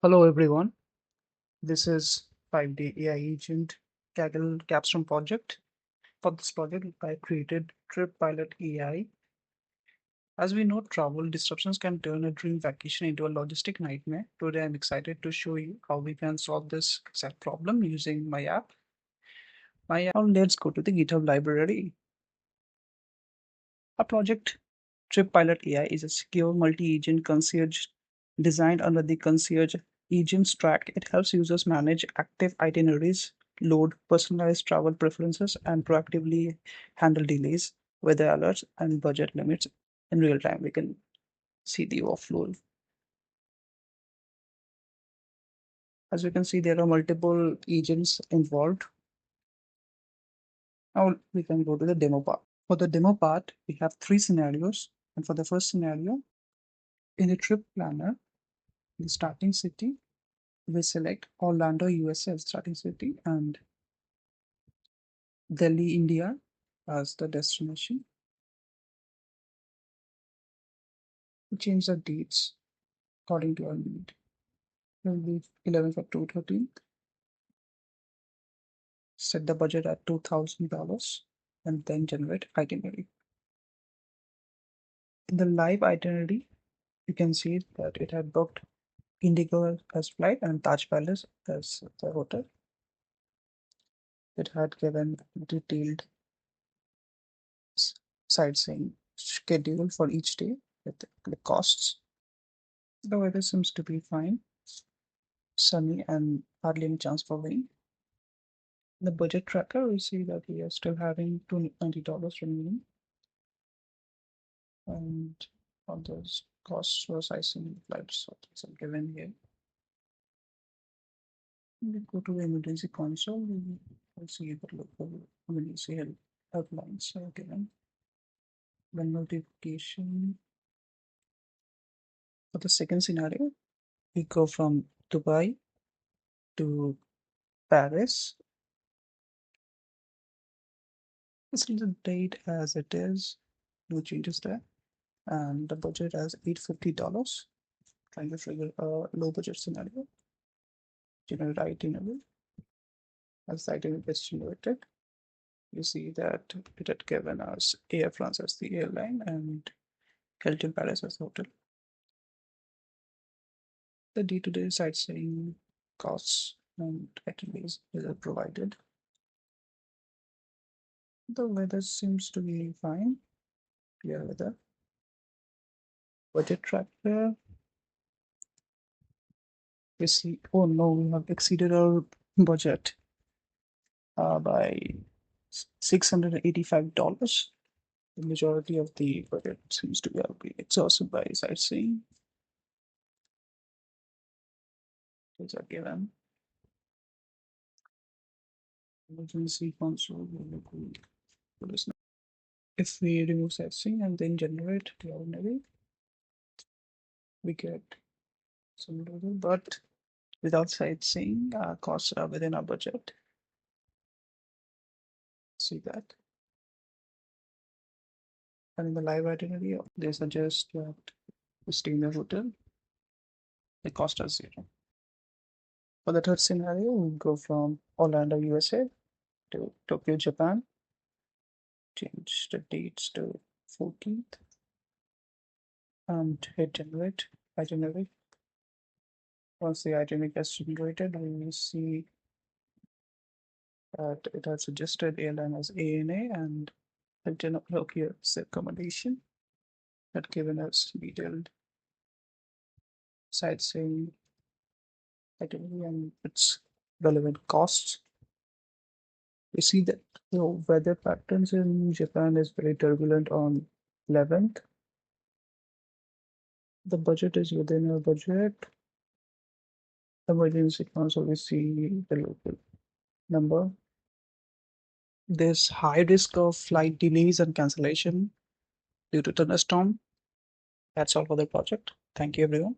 Hello everyone, this is Vibe AI Agent Kaggle Capstone Project. For this project, I created TripPilot-AI. As we know, travel disruptions can turn a dream vacation into a logistic nightmare. Today, I'm excited to show you how we can solve this exact problem using my app. Now let's go to the GitHub library. Our project TripPilot-AI is a secure multi-agent concierge designed under the Concierge Agents track. It helps users manage active itineraries, load personalized travel preferences, and proactively handle delays, weather alerts, and budget limits in real time. We can see the workflow. As you can see, there are multiple agents involved. Now we can go to the demo part. For the demo part, we have three scenarios. And for the first scenario, in the trip planner, the starting city, we select Orlando, USA as starting city and Delhi, India as the destination. We change the dates according to our need. Will be 11th of 2/13. Set the budget at $2,000 and then generate itinerary. In the live itinerary, you can see that it had booked Indigo as flight and Taj Palace as the hotel. It had given detailed sightseeing schedule for each day with the costs. The weather seems to be fine, sunny, and hardly any chance for rain. The budget tracker, we see that we are still having $20 remaining, and all those costs for sightseeing flights are given here. We go to the emergency console. We will see the local emergency helplines are given. The notification for the second scenario, we go from Dubai to Paris. This is the date as it is, no changes there, and the budget as $850. Trying to trigger a low budget scenario. Generate itinerary. As the itinerary gets generated, you see that it had given us Air France as the airline and Hilton Paris as the hotel. The day-to-day sightseeing costs and itineraries are provided. The weather seems to be fine. Clear weather. Budget tracker. We see, oh no, we have exceeded our budget by $685. The majority of the budget seems to be exhausted by sightseeing. These are given. Emergency console. If we remove sightseeing and then generate the ordinary, we get some total, but without sightseeing, our costs are within our budget. See that. And in the live itinerary, they suggest that we stay in the hotel. The cost is zero. For the third scenario, we go from Orlando, USA to Tokyo, Japan. Change the dates to 14th and hit generate itinerary. Once the itinerary gets generated, we will see that it has suggested airline as ANA and Hilton Tokyo accommodation had given us detailed sightseeing itinerary and its relevant costs. We see that the weather patterns in Japan is very turbulent on 11th. The budget is within our budget. Emergency console, we see the local number. There's high risk of flight delays and cancellation due to thunderstorm. That's all for the project. Thank you, everyone.